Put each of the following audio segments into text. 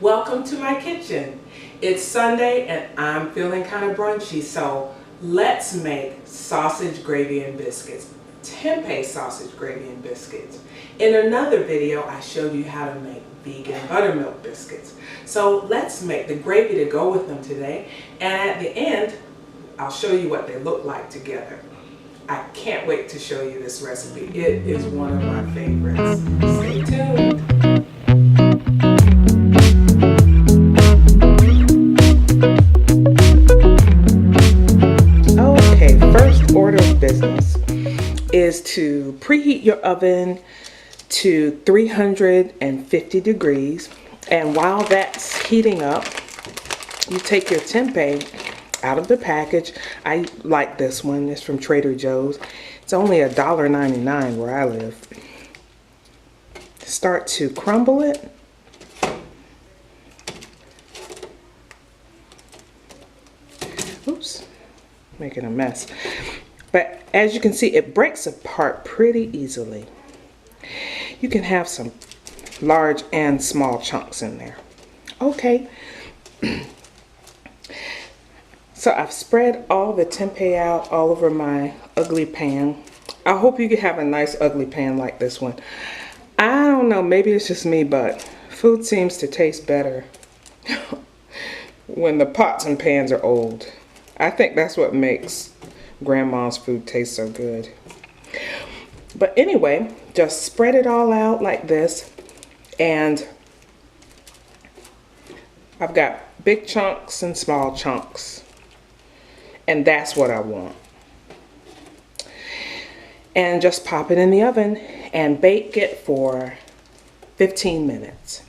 Welcome to my kitchen. It's Sunday and I'm feeling kind of brunchy, so let's make sausage gravy and biscuits. Tempeh sausage gravy and biscuits. In another video, I showed you how to make vegan buttermilk biscuits. So let's make the gravy to go with them today, and at the end, I'll show you what they look like together. I can't wait to show you this recipe. It is one of my favorites. Stay tuned. Okay, first order of business is to preheat your oven to 350 degrees. And while that's heating up, you take your tempeh out of the package. I like this one. It's from Trader Joe's. It's only $1.99 where I live. Start to crumble it. Oops, making a mess. But as you can see, it breaks apart pretty easily. You can have some large and small chunks in there. Okay. So I've spread all the tempeh out all over my ugly pan. I hope you can have a nice ugly pan like this one. I don't know, maybe it's just me, but food seems to taste better when the pots and pans are old. I think that's what makes grandma's food taste so good. But anyway, just spread it all out like this, and I've got big chunks and small chunks, and that's what I want. And just pop it in the oven and bake it for 15 minutes.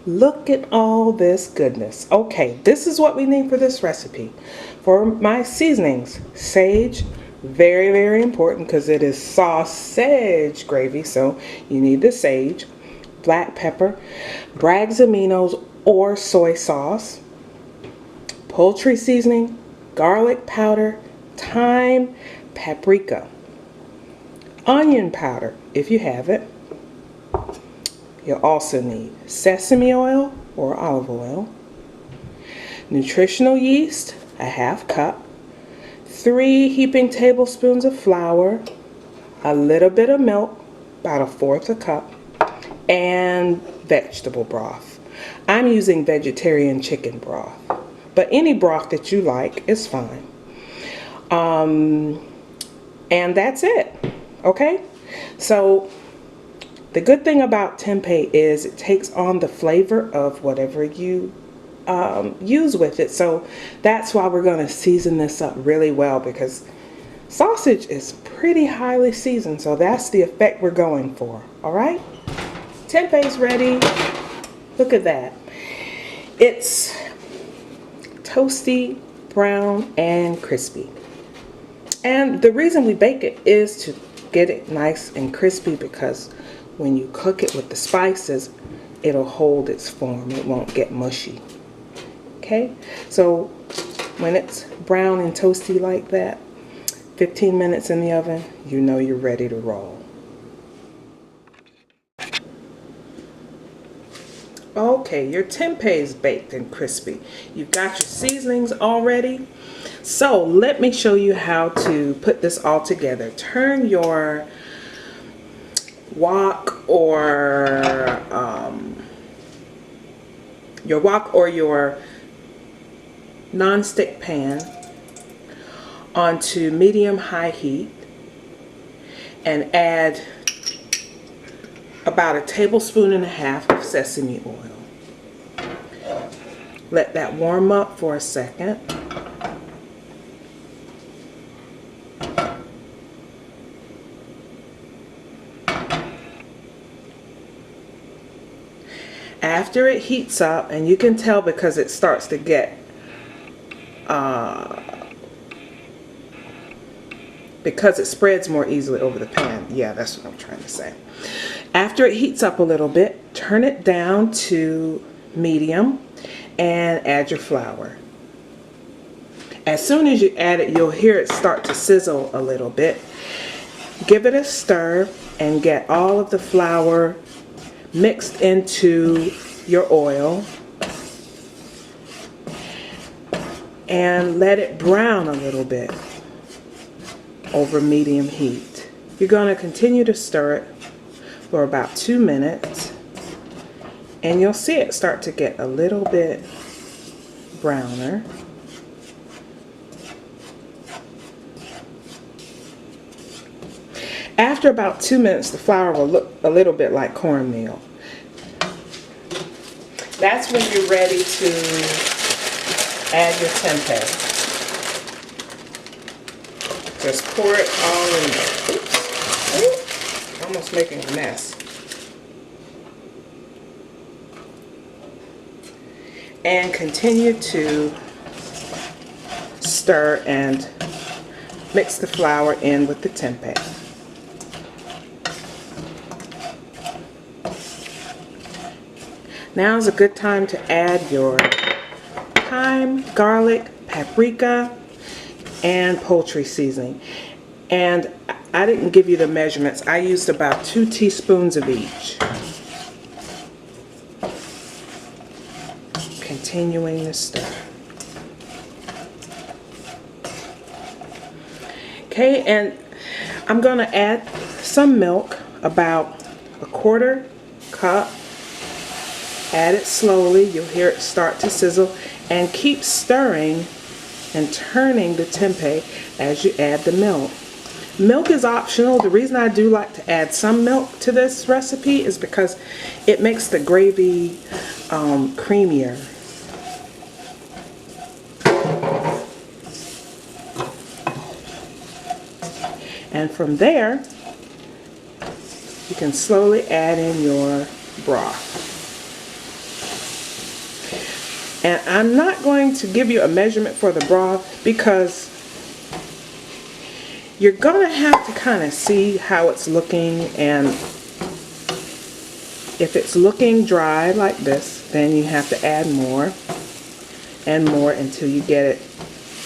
Look at all this goodness. Okay, this is what we need for this recipe. For my seasonings, sage, very, very important because it is sausage gravy, so you need the sage, black pepper, Bragg's aminos or soy sauce, poultry seasoning, garlic powder, thyme, paprika, onion powder if you have it. You'll also need sesame oil or olive oil, nutritional yeast, a half cup, 3 heaping tablespoons of flour, a little bit of milk, about 1/4 cup, and vegetable broth. I'm using vegetarian chicken broth, but any broth that you like is fine. And that's it. Okay, so the good thing about tempeh is it takes on the flavor of whatever you use with it. So that's why we're going to season this up really well, because sausage is pretty highly seasoned. So that's the effect we're going for. All right, tempeh's ready. Look at that. It's toasty, brown, and crispy. And the reason we bake it is to get it nice and crispy, because when you cook it with the spices, it'll hold its form. It won't get mushy. Okay, so when it's brown and toasty like that, 15 minutes in the oven, you know you're ready to roll. Okay, your tempeh is baked and crispy. You've got your seasonings already. So let me show you how to put this all together. Turn your wok or your non-stick pan onto medium-high heat and add about 1.5 tablespoons of sesame oil. Let that warm up for a second. After it heats up, and you can tell because it starts to get because it spreads more easily over the pan. Yeah, that's what I'm trying to say. After it heats up a little bit, turn it down to medium and add your flour. As soon as you add it, you'll hear it start to sizzle a little bit. Give it a stir and get all of the flour mixed into your oil and let it brown a little bit over medium heat. You're going to continue to stir it for about 2 minutes, and you'll see it start to get a little bit browner. After about 2 minutes, the flour will look a little bit like cornmeal. That's when you're ready to add your tempeh. Just pour it all in there. Oops. Oops. Almost making a mess. And continue to stir and mix the flour in with the tempeh. Now is a good time to add your thyme, garlic, paprika, and poultry seasoning. And I didn't give you the measurements. I used about 2 teaspoons of each. Continuing to stir. Okay, and I'm going to add some milk, about 1/4 cup. Add it slowly. You'll hear it start to sizzle, and keep stirring and turning the tempeh as you add the milk. Milk is optional. The reason I do like to add some milk to this recipe is because it makes the gravy creamier. And from there, you can slowly add in your broth. And I'm not going to give you a measurement for the broth because you're going to have to kind of see how it's looking, and if it's looking dry like this, then you have to add more and more until you get it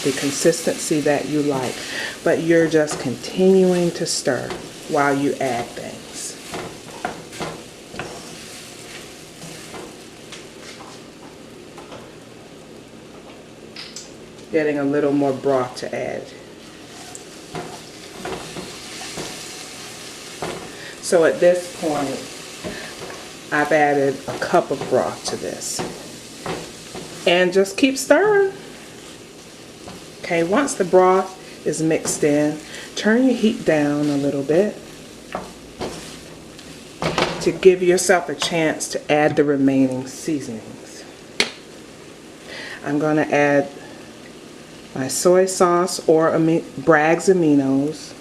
the consistency that you like. But you're just continuing to stir while you add things. Getting a little more broth to add. So at this point, I've added a cup of broth to this. And just keep stirring. Okay, once the broth is mixed in, turn your heat down a little bit to give yourself a chance to add the remaining seasonings. I'm going to add my soy sauce or Bragg's aminos.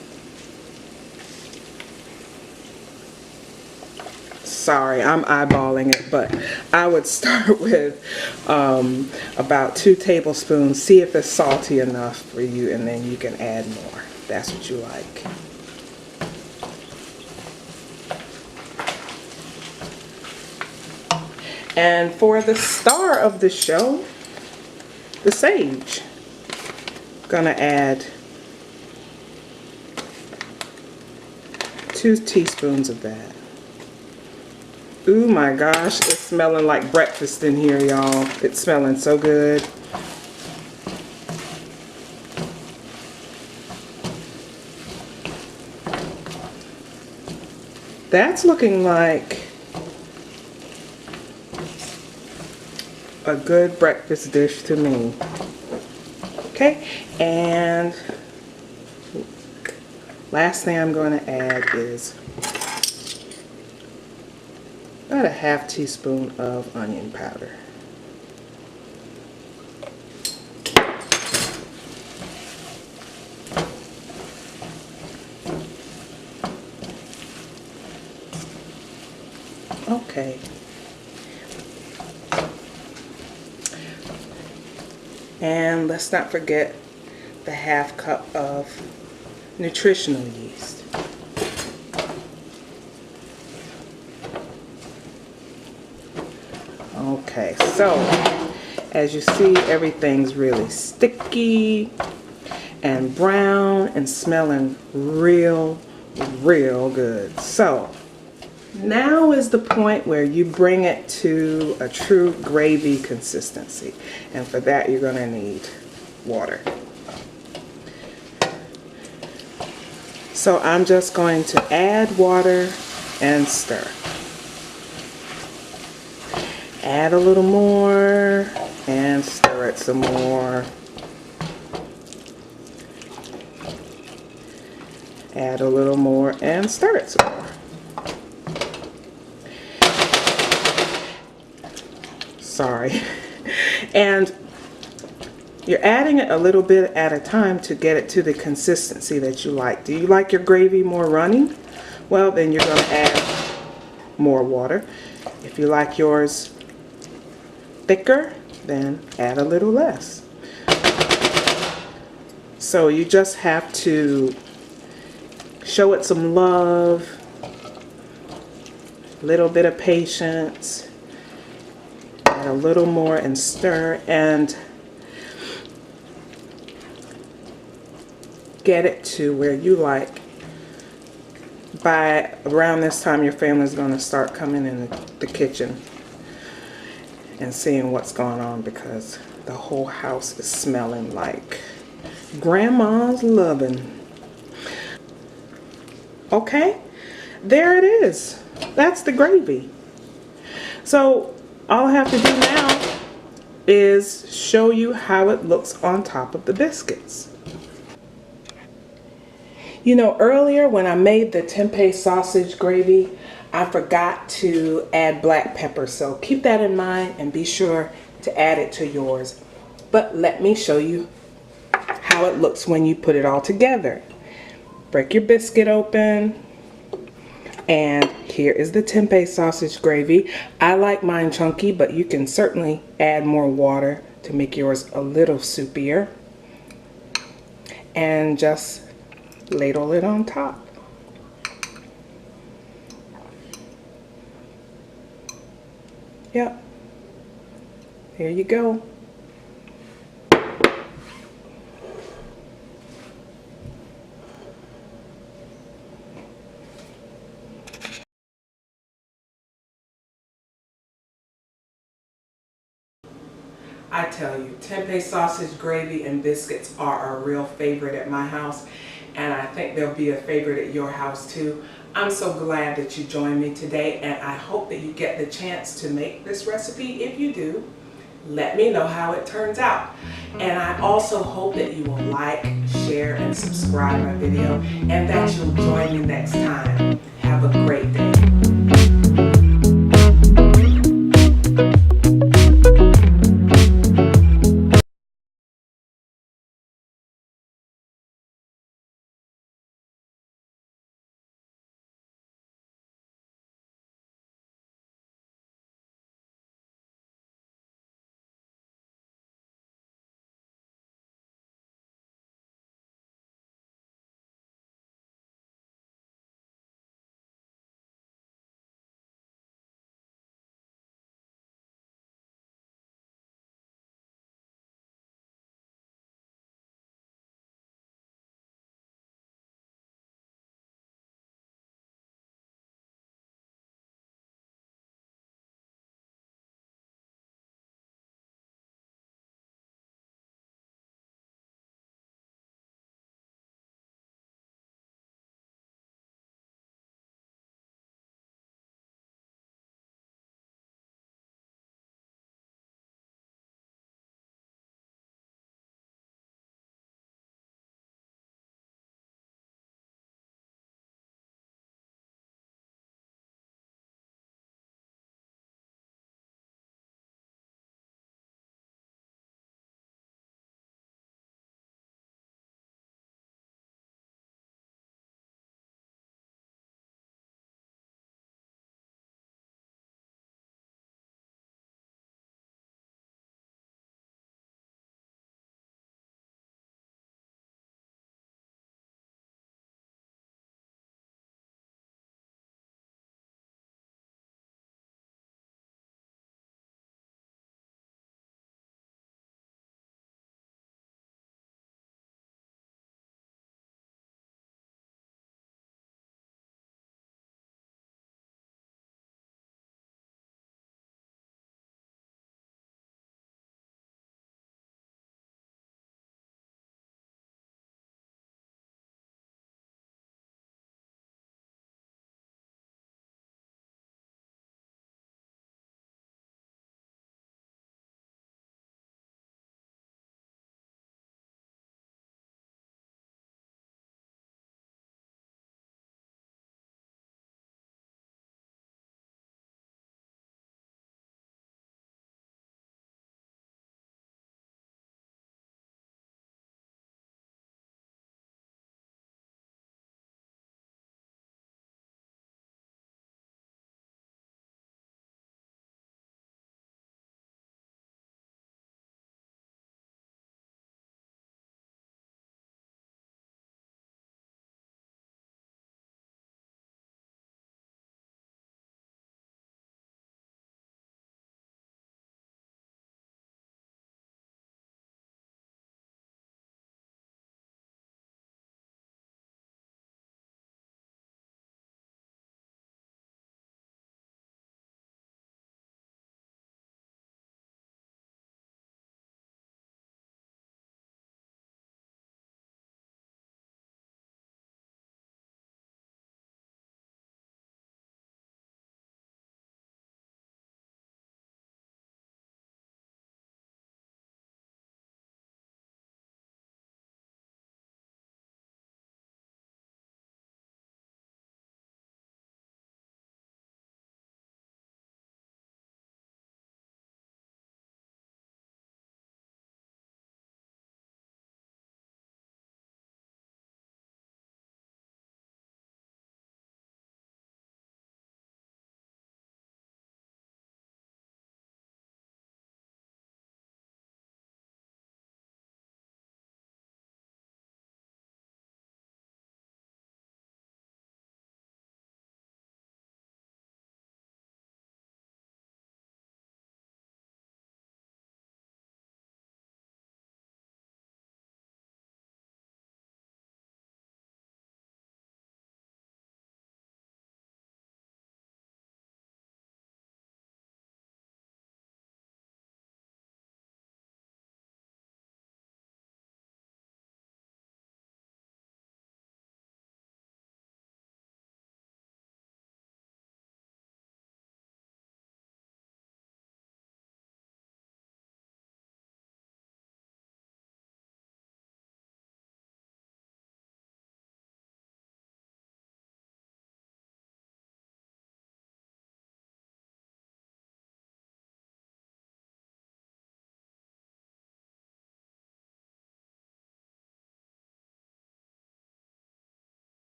Sorry, I'm eyeballing it, but I would start with about 2 tablespoons. See if it's salty enough for you, and then you can add more. That's what you like. And for the star of the show, the sage. Gonna add 2 teaspoons of that. Ooh my gosh, it's smelling like breakfast in here, y'all. It's smelling so good. That's looking like a good breakfast dish to me. Okay, and last thing I'm going to add is about a 1/2 teaspoon of onion powder. Okay. And let's not forget the 1/2 cup of nutritional yeast. Okay, so as you see, everything's really sticky and brown and smelling real good. So Now is the point where you bring it to a true gravy consistency. And for that, you're going to need water. So I'm just going to add water and stir. Add a little more and stir it some more. Add a little more and stir it some more. Sorry. And you're adding it a little bit at a time to get it to the consistency that you like. Do you like your gravy more runny? Well, then you're going to add more water. If you like yours thicker, then add a little less. So you just have to show it some love, a little bit of patience, add a little more and stir, and get it to where you like. By around this time, your family's going to start coming in the kitchen and seeing what's going on, because the whole house is smelling like grandma's loving. Okay, there it is. That's the gravy. So all I have to do now is show you how it looks on top of the biscuits. You know, earlier when I made the tempeh sausage gravy, I forgot to add black pepper. So keep that in mind and be sure to add it to yours. But let me show you how it looks when you put it all together. Break your biscuit open. And here is the tempeh sausage gravy. I like mine chunky, but you can certainly add more water to make yours a little soupier. And just ladle it on top. Yep. Here you go. I tell you, tempeh sausage gravy and biscuits are a real favorite at my house, and I think they'll be a favorite at your house too. I'm so glad that you joined me today, and I hope that you get the chance to make this recipe. If you do, let me know how it turns out. And I also hope that you will like, share, and subscribe my video, and that you'll join me next time. Have a great day.